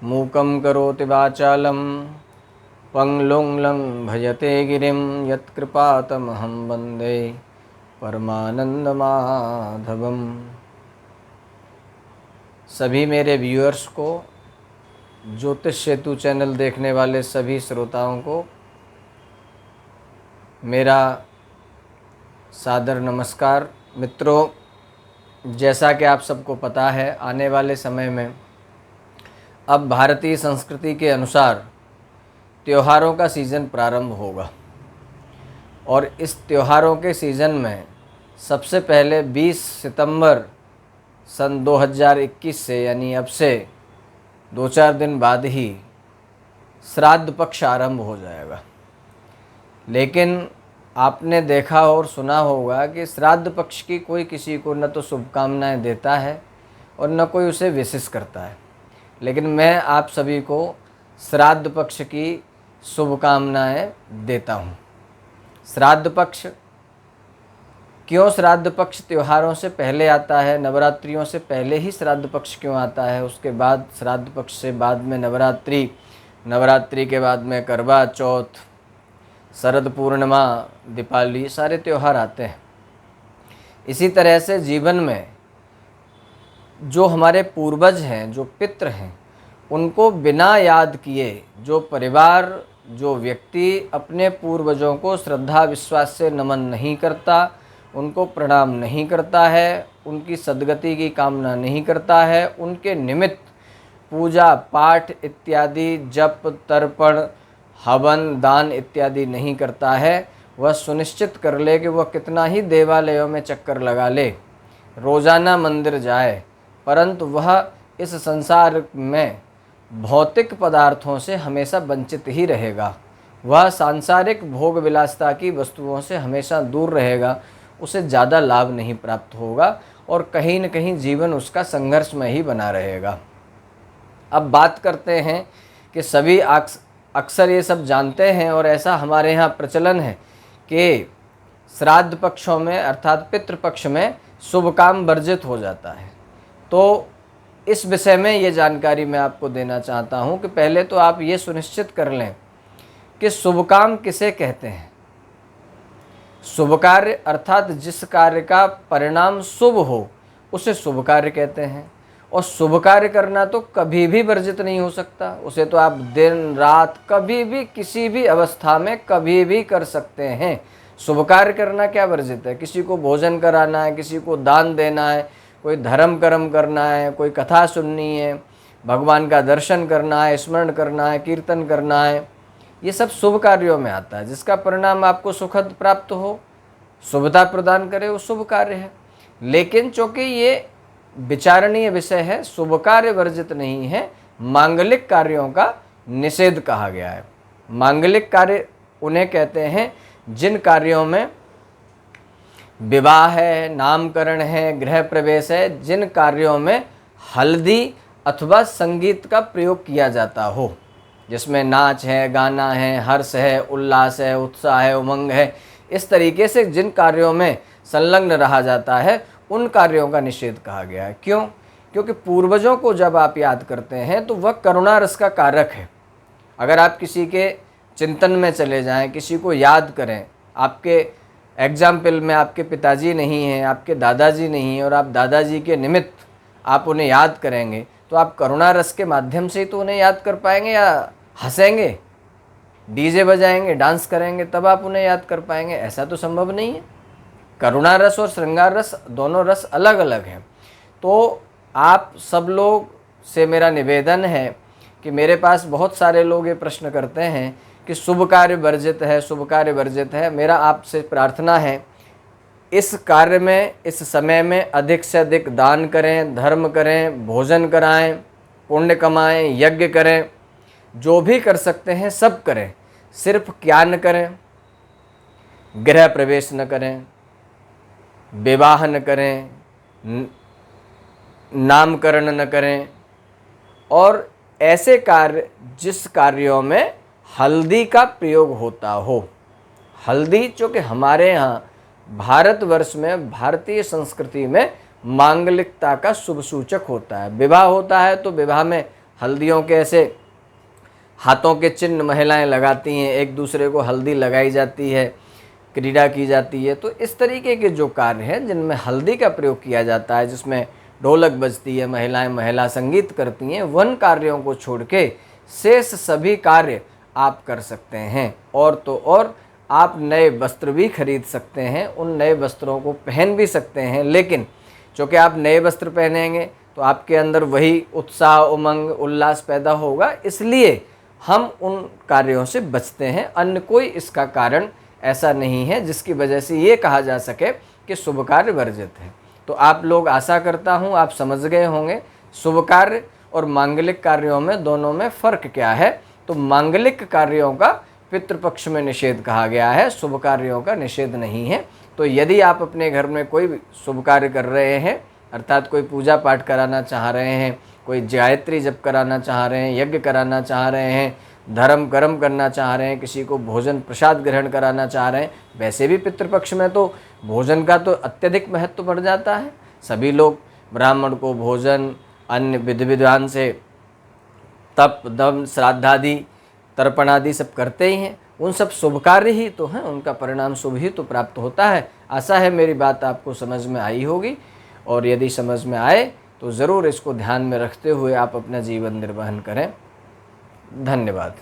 मूकं करोति वाचालं पंगुं लंघयते गिरिं यत्कृपातमहं वन्दे परमानंदमाधवम। सभी मेरे व्यूअर्स को, ज्योतिष सेतु चैनल देखने वाले सभी श्रोताओं को मेरा सादर नमस्कार। मित्रों, जैसा कि आप सबको पता है, आने वाले समय में अब भारतीय संस्कृति के अनुसार त्योहारों का सीज़न प्रारंभ होगा और इस त्योहारों के सीज़न में सबसे पहले 20 सितंबर सन 2021 से, यानी अब से 2-4 दिन बाद ही श्राद्ध पक्ष आरंभ हो जाएगा। लेकिन आपने देखा और सुना होगा कि श्राद्ध पक्ष की कोई किसी को न तो शुभकामनाएं देता है और न कोई उसे विशेष करता है। लेकिन मैं आप सभी को श्राद्ध पक्ष की शुभकामनाएं देता हूं। श्राद्ध पक्ष क्यों, श्राद्ध पक्ष त्योहारों से पहले आता है, नवरात्रियों से पहले ही श्राद्ध पक्ष क्यों आता है, उसके बाद श्राद्ध पक्ष से बाद में नवरात्रि, नवरात्रि के बाद में करवा चौथ, शरद पूर्णिमा, दीपावली, सारे त्यौहार आते हैं। इसी तरह से जीवन में जो हमारे पूर्वज हैं, जो पितृ हैं, उनको बिना याद किए जो परिवार, जो व्यक्ति अपने पूर्वजों को श्रद्धा विश्वास से नमन नहीं करता, उनको प्रणाम नहीं करता है, उनकी सद्गति की कामना नहीं करता है, उनके निमित्त पूजा पाठ इत्यादि, जप तर्पण हवन दान इत्यादि नहीं करता है, वह सुनिश्चित कर ले कि वह कितना ही देवालयों में चक्कर लगा ले, रोज़ाना मंदिर जाए, परंतु वह इस संसार में भौतिक पदार्थों से हमेशा वंचित ही रहेगा। वह सांसारिक भोग विलासता की वस्तुओं से हमेशा दूर रहेगा, उसे ज़्यादा लाभ नहीं प्राप्त होगा और कहीं न कहीं जीवन उसका संघर्षमय ही बना रहेगा। अब बात करते हैं कि सभी अक्सर ये सब जानते हैं और ऐसा हमारे यहाँ प्रचलन है कि श्राद्ध पक्षों में अर्थात पितृपक्ष में शुभ काम वर्जित हो जाता है। तो इस विषय में ये जानकारी मैं आपको देना चाहता हूँ कि पहले तो आप ये सुनिश्चित कर लें कि शुभ काम किसे कहते हैं। शुभ कार्य अर्थात जिस कार्य का परिणाम शुभ हो उसे शुभ कार्य कहते हैं। और शुभ कार्य करना तो कभी भी वर्जित नहीं हो सकता, उसे तो आप दिन रात कभी भी किसी भी अवस्था में कभी भी कर सकते हैं। शुभ कार्य करना क्या वर्जित है? किसी को भोजन कराना है, किसी को दान देना है, कोई धर्म कर्म करना है, कोई कथा सुननी है, भगवान का दर्शन करना है, स्मरण करना है, कीर्तन करना है, ये सब शुभ कार्यों में आता है। जिसका परिणाम आपको सुखद प्राप्त हो, शुभता प्रदान करे, वो शुभ कार्य है। लेकिन चूँकि ये विचारणीय विषय है, शुभ कार्य वर्जित नहीं है, मांगलिक कार्यों का निषेध कहा गया है। मांगलिक कार्य उन्हें कहते हैं जिन कार्यों में विवाह है, नामकरण है, गृह प्रवेश है, जिन कार्यों में हल्दी अथवा संगीत का प्रयोग किया जाता हो, जिसमें नाच है, गाना है, हर्ष है, उल्लास है, उत्साह है, उमंग है, इस तरीके से जिन कार्यों में संलग्न रहा जाता है उन कार्यों का निषेध कहा गया है। क्यों? क्योंकि पूर्वजों को जब आप याद करते हैं तो वह करुणा रस का कारक है। अगर आप किसी के चिंतन में चले जाएं, किसी को याद करें, आपके एग्जाम्पल में आपके पिताजी नहीं हैं, आपके दादाजी नहीं हैं और आप दादाजी के निमित्त आप उन्हें याद करेंगे तो आप करुणा रस के माध्यम से ही तो उन्हें याद कर पाएंगे, या हंसेंगे, डीजे बजाएंगे, डांस करेंगे तब आप उन्हें याद कर पाएंगे? ऐसा तो संभव नहीं है। करुणा रस और श्रृंगार रस दोनों रस अलग अलग हैं। तो आप सब लोग से मेरा निवेदन है कि मेरे पास बहुत सारे लोग ये प्रश्न करते हैं कि शुभ कार्य वर्जित है, शुभ कार्य वर्जित है। मेरा आपसे प्रार्थना है, इस कार्य में, इस समय में अधिक से अधिक दान करें, धर्म करें, भोजन कराएं, पुण्य कमाएं, यज्ञ करें, जो भी कर सकते हैं सब करें। सिर्फ क्या न करें? गृह प्रवेश न करें, विवाह न करें, नामकरण न करें और ऐसे कार्य जिस कार्यों में हल्दी का प्रयोग होता हो। हल्दी चूँकि हमारे यहाँ भारतवर्ष में, भारतीय संस्कृति में मांगलिकता का शुभ सूचक होता है। विवाह होता है तो विवाह में हल्दियों के ऐसे हाथों के चिन्ह महिलाएं लगाती हैं, एक दूसरे को हल्दी लगाई जाती है, क्रीड़ा की जाती है। तो इस तरीके के जो कार्य हैं जिनमें हल्दी का प्रयोग किया जाता है, जिसमें ढोलक बजती है, महिलाएं महिला संगीत करती हैं, वन कार्यों को छोड़ के शेष सभी कार्य आप कर सकते हैं। और तो और आप नए वस्त्र भी खरीद सकते हैं, उन नए वस्त्रों को पहन भी सकते हैं। लेकिन चूँकि आप नए वस्त्र पहनेंगे तो आपके अंदर वही उत्साह, उमंग, उल्लास पैदा होगा, इसलिए हम उन कार्यों से बचते हैं। अन्य कोई इसका कारण ऐसा नहीं है जिसकी वजह से ये कहा जा सके कि शुभ कार्य वर्जित है। तो आप लोग, आशा करता हूँ आप समझ गए होंगे शुभ कार्य और मांगलिक कार्यों में, दोनों में फ़र्क क्या है। तो मांगलिक कार्यों का पितृपक्ष में निषेध कहा गया है, शुभ कार्यों का निषेध नहीं है। तो यदि आप अपने घर में कोई भी शुभ कार्य कर रहे हैं, अर्थात कोई पूजा पाठ कराना चाह रहे हैं, कोई गायत्री जप कराना चाह रहे हैं, यज्ञ कराना चाह रहे हैं, धर्म कर्म करना चाह रहे हैं, किसी को भोजन प्रसाद ग्रहण कराना चाह रहे हैं, वैसे भी पितृपक्ष में तो भोजन का तो अत्यधिक महत्व बढ़ जाता है। सभी लोग ब्राह्मण को भोजन, अन्य विधि विधान से तप, दम, श्राद्ध आदि, तर्पण आदि सब करते ही हैं। उन सब शुभ कार्य ही तो हैं, उनका परिणाम शुभ ही तो प्राप्त होता है। आशा है मेरी बात आपको समझ में आई होगी, और यदि समझ में आए तो ज़रूर इसको ध्यान में रखते हुए आप अपना जीवन निर्वहन करें। धन्यवाद।